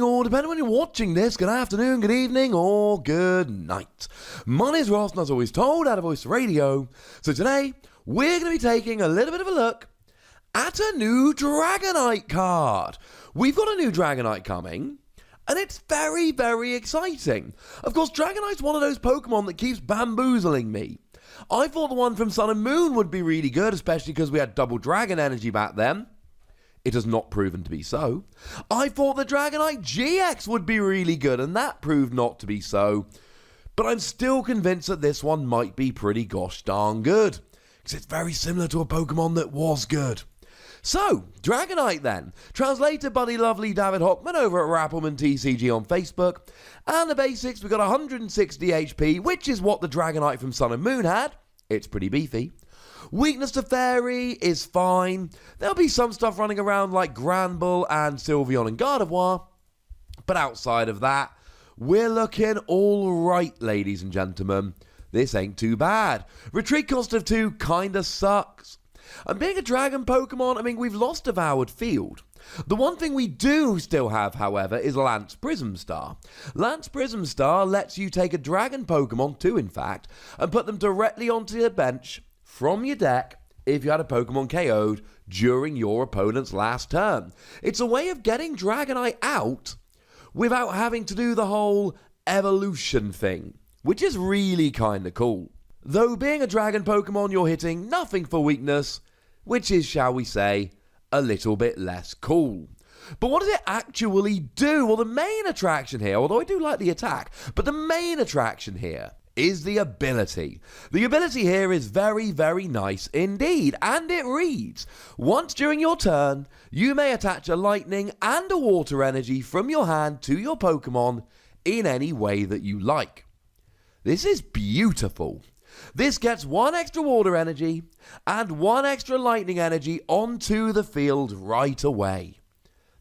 morning, or depending on when you're watching this, good afternoon, good evening, or good night. My name's Ross, and as always told, out of Voice Radio. So today, we're going to be taking a little bit of a look at a new Dragonite card. We've got a new Dragonite coming, and it's very, very exciting. Of course, Dragonite's one of those Pokemon that keeps bamboozling me. I thought the one from Sun and Moon would be really good, especially because we had double Dragon Energy back then. It has not proven to be so. I thought the Dragonite GX would be really good, and that proved not to be so. But I'm still convinced that this one might be pretty gosh darn good, because it's very similar to a Pokemon that was good. So, Dragonite then, translated by the lovely David Hockman over at Rappelman TCG on Facebook. And the basics, we got 160 HP, which is what the Dragonite from Sun and Moon had. It's pretty beefy. Weakness to Fairy is fine. There'll be some stuff running around like Granbull and Sylveon and Gardevoir. But outside of that, we're looking alright, ladies and gentlemen. This ain't too bad. Retreat cost of 2 kinda sucks. And being a dragon Pokemon, I mean, we've lost Devoured Field. The one thing we do still have, however, is Lance Prism Star. Lance Prism Star lets you take a dragon Pokemon, 2 in fact, and put them directly onto your bench from your deck if you had a Pokemon KO'd during your opponent's last turn. It's a way of getting Dragonite out without having to do the whole evolution thing, which is really kinda cool. Though being a dragon Pokemon, you're hitting nothing for weakness, which is, shall we say, a little bit less cool. But what does it actually do? Well, the main attraction here, although I do like the attack, but the main attraction here is the ability. The ability here is very, very nice indeed, and it reads, once during your turn, you may attach a lightning and a water energy from your hand to your Pokemon in any way that you like. This is beautiful. This gets 1 extra water energy and 1 extra lightning energy onto the field right away.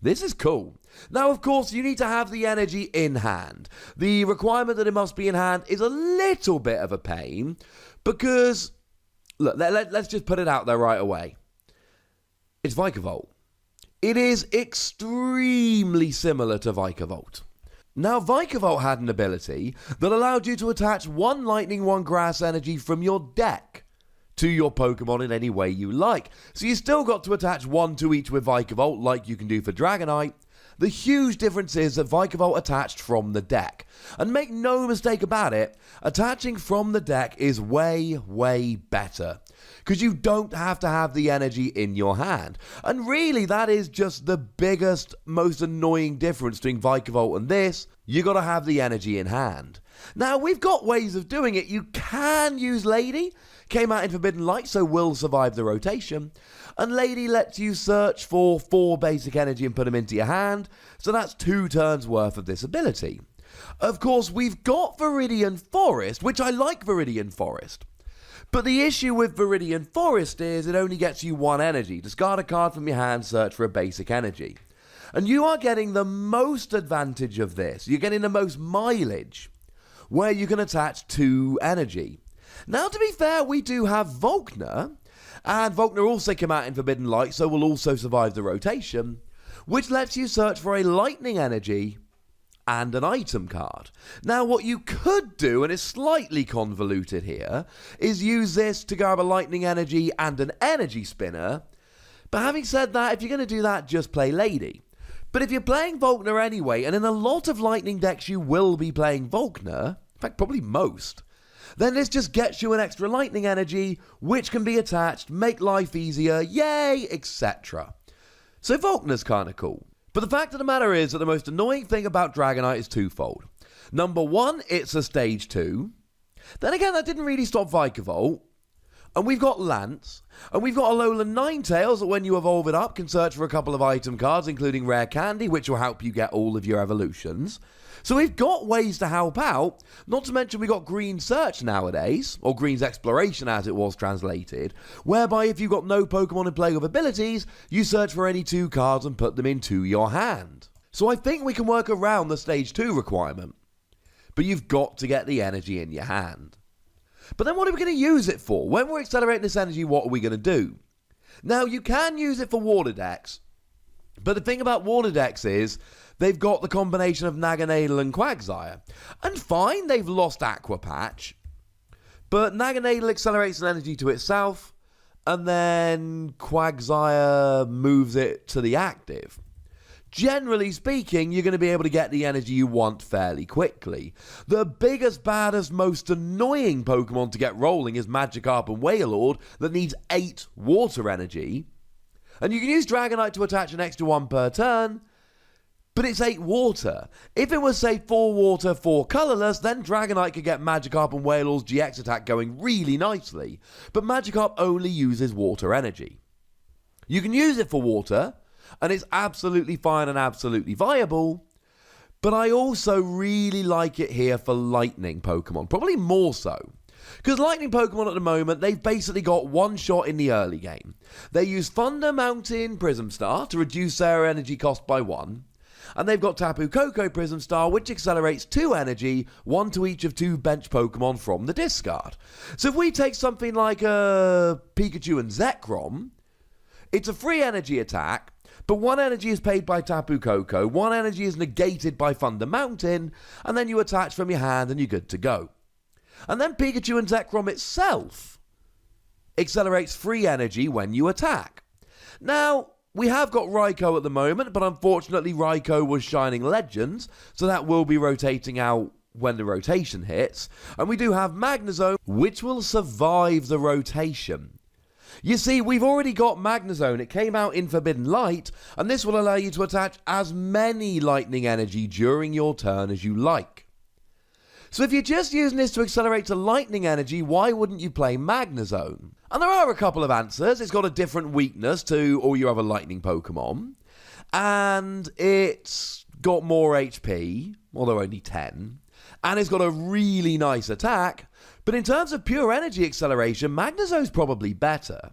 This is cool. Now, of course, you need to have the energy in hand. The requirement that it must be in hand is a little bit of a pain because, look, let's just put it out there right away. It's Vikavolt. It is extremely similar to Vikavolt. Now, Vikavolt had an ability that allowed you to attach 1 lightning, 1 grass energy from your deck to your Pokemon in any way you like. So you still got to attach 1 to each with Vikavolt like you can do for Dragonite. The huge difference is that Vikavolt attached from the deck. And make no mistake about it, attaching from the deck is way, way better. Because you don't have to have the energy in your hand. And really, that is just the biggest, most annoying difference between Vikavolt and this. You got to have the energy in hand. Now, we've got ways of doing it. You can use Lady. Came out in Forbidden Light, so will survive the rotation. And Lady lets you search for 4 basic energy and put them into your hand. So that's 2 turns worth of this ability. Of course, we've got Viridian Forest, which I like Viridian Forest. But the issue with Viridian Forest is it only gets you 1 energy. Discard a card from your hand, search for a basic energy. And you are getting the most advantage of this. You're getting the most mileage, where you can attach 2 energy. Now, to be fair, we do have Volkner, and Volkner also came out in Forbidden Light, so will also survive the rotation, which lets you search for a lightning energy and an item card. Now, what you could do, and it's slightly convoluted here, is use this to grab a lightning energy and an energy spinner. But having said that, if you're going to do that, just play Lady. But if you're playing Volkner anyway, and in a lot of lightning decks you will be playing Volkner, in fact probably most, then this just gets you an extra lightning energy, which can be attached, make life easier, yay, etc. So Volkner's kinda cool. But the fact of the matter is that the most annoying thing about Dragonite is twofold. Number 1, it's a stage 2. Then again, that didn't really stop Vikavolt. And we've got Lance. And we've got Alolan Ninetales that when you evolve it up can search for a couple of item cards, including Rare Candy, which will help you get all of your evolutions. So we've got ways to help out, not to mention we got Green Search nowadays, or Green's Exploration as it was translated, whereby if you've got no Pokemon in play with abilities, you search for any 2 cards and put them into your hand. So I think we can work around the Stage 2 requirement. But you've got to get the energy in your hand. But then what are we going to use it for? When we're accelerating this energy, what are we going to do? Now, you can use it for water decks, But the thing about water decks is they've got the combination of Naganadel and Quagsire. And fine, they've lost Aqua Patch, but Naganadel accelerates an energy to itself, and then Quagsire moves it to the active. Generally speaking, you're going to be able to get the energy you want fairly quickly. The biggest, baddest, most annoying Pokemon to get rolling is Magikarp and Wailord that needs 8 water energy. And you can use Dragonite to attach an extra 1 per turn, but it's 8 water. If it was, say, 4 water, 4 colourless, then Dragonite could get Magikarp and Wailord's GX attack going really nicely. But Magikarp only uses water energy. You can use it for water, and it's absolutely fine and absolutely viable, but I also really like it here for lightning Pokemon, probably more so. Because lightning Pokemon at the moment, they've basically got one shot in the early game. They use Thunder Mountain Prism Star to reduce their energy cost by 1, and they've got Tapu Koko Prism Star, which accelerates 2 energy, 1 to each of 2 bench Pokemon from the discard. So if we take something like a Pikachu and Zekrom, it's a free energy attack, but 1 energy is paid by Tapu Koko, 1 energy is negated by Thunder Mountain, and then you attach from your hand and you're good to go. And then Pikachu and Zekrom itself accelerates free energy when you attack. Now, we have got Raikou at the moment, but unfortunately Raikou was Shining Legends, so that will be rotating out when the rotation hits. And we do have Magnezone, which will survive the rotation. You see, we've already got Magnezone. It came out in Forbidden Light, and this will allow you to attach as many lightning energy during your turn as you like. So if you're just using this to accelerate to lightning energy, why wouldn't you play Magnezone? And there are a couple of answers. It's got a different weakness to all your other lightning Pokemon, and it's got more HP, although only 10, and it's got a really nice attack. But in terms of pure energy acceleration, Magnezone's probably better.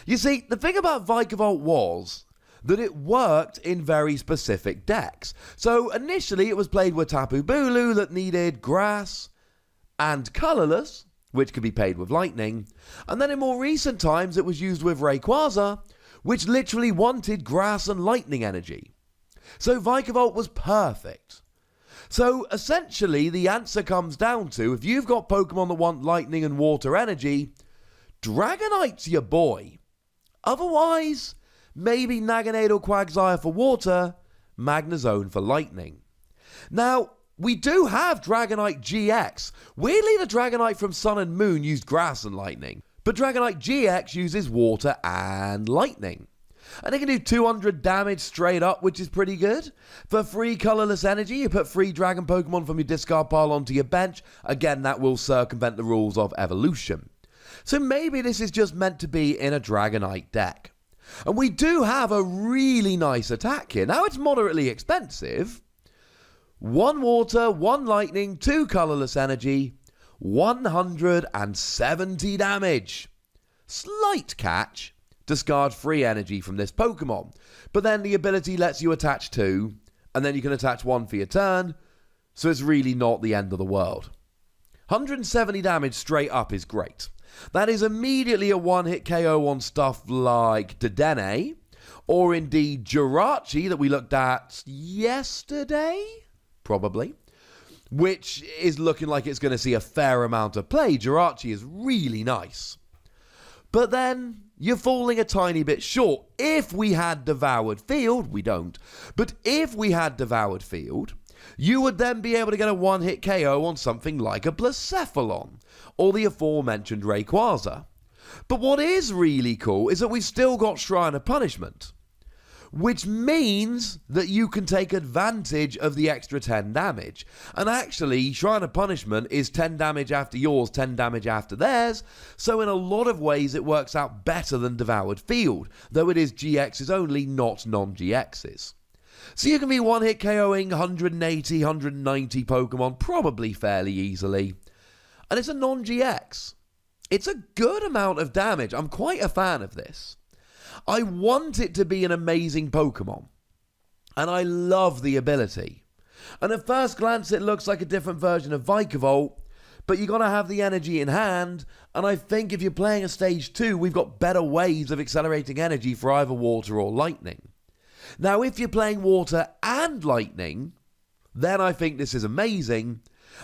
You see, the thing about Vikavolt was that it worked in very specific decks. So initially it was played with Tapu Bulu that needed grass and colourless, which could be played with lightning. And then in more recent times it was used with Rayquaza, which literally wanted grass and lightning energy. So Vikavolt was perfect. So essentially the answer comes down to, if you've got Pokemon that want lightning and water energy, Dragonite's your boy. Otherwise, maybe Naganadel Quagsire for water, Magnezone for lightning. Now, we do have Dragonite GX. Weirdly, the Dragonite from Sun and Moon used grass and lightning, but Dragonite GX uses water and lightning. And it can do 200 damage straight up, which is pretty good. For free colourless energy, you put 3 Dragon Pokemon from your discard pile onto your bench. Again, that will circumvent the rules of evolution. So maybe this is just meant to be in a Dragonite deck. And we do have a really nice attack here. Now, it's moderately expensive. 1 water, 1 lightning, 2 colourless energy, 170 damage. Slight catch. Discard free energy from this Pokemon. But then the ability lets you attach 2, and then you can attach 1 for your turn, so it's really not the end of the world. 170 damage straight up is great. That is immediately a one-hit KO on stuff like Dedenne, or indeed Jirachi that we looked at yesterday, probably, which is looking like it's going to see a fair amount of play. Jirachi is really nice. But then you're falling a tiny bit short. If we had Devoured Field, we don't, but if we had Devoured Field, you would then be able to get a one-hit KO on something like a Blacephalon, or the aforementioned Rayquaza. But what is really cool is that we've still got Shrine of Punishment, which means that you can take advantage of the extra 10 damage. And actually, Shrine of Punishment is 10 damage after yours, 10 damage after theirs, so in a lot of ways it works out better than Devoured Field, though it is GXs only, not non-GXs. So you can be one-hit KOing 180, 190 Pokemon probably fairly easily. And it's a non-GX. It's a good amount of damage. I'm quite a fan of this. I want it to be an amazing Pokemon, and I love the ability. And at first glance it looks like a different version of Vikavolt, but you got to have the energy in hand, and I think if you're playing a Stage 2, we've got better ways of accelerating energy for either water or lightning. Now, if you're playing water and lightning, then I think this is amazing,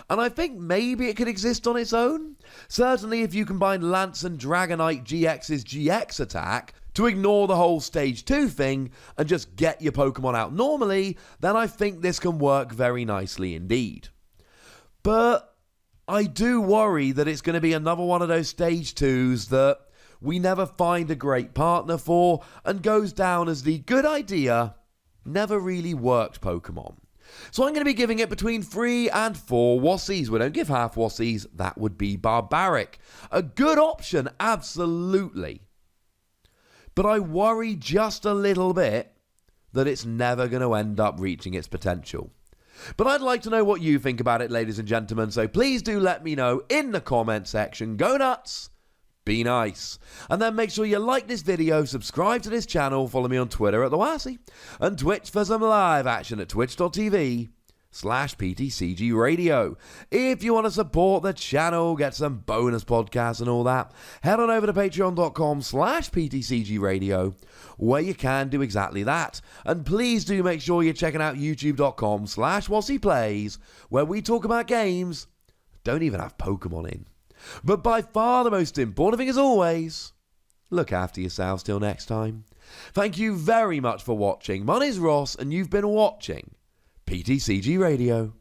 and I think maybe it could exist on its own. Certainly if you combine Lance and Dragonite GX's GX attack to ignore the whole Stage 2 thing and just get your Pokemon out normally, then I think this can work very nicely indeed. But I do worry that it's going to be another one of those Stage 2s that we never find a great partner for and goes down as the good idea, never really worked Pokemon. So I'm going to be giving it between 3 and 4 Wassies. We don't give half Wassies, that would be barbaric. A good option, absolutely. But I worry just a little bit that it's never going to end up reaching its potential. But I'd like to know what you think about it, ladies and gentlemen, so please do let me know in the comment section. Go nuts! Be nice. And then make sure you like this video, subscribe to this channel, follow me on Twitter at The Wassy, and Twitch for some live action at twitch.tv/PTCGRadio. If you want to support the channel, get some bonus podcasts and all that, head on over to patreon.com/PTCGRadio, where you can do exactly that. And please do make sure you're checking out youtube.com/WassyPlays, where we talk about games that don't even have Pokemon in. But by far the most important thing, as always, look after yourselves till next time. Thank you very much for watching. My name's Ross, and you've been watching PTCG Radio.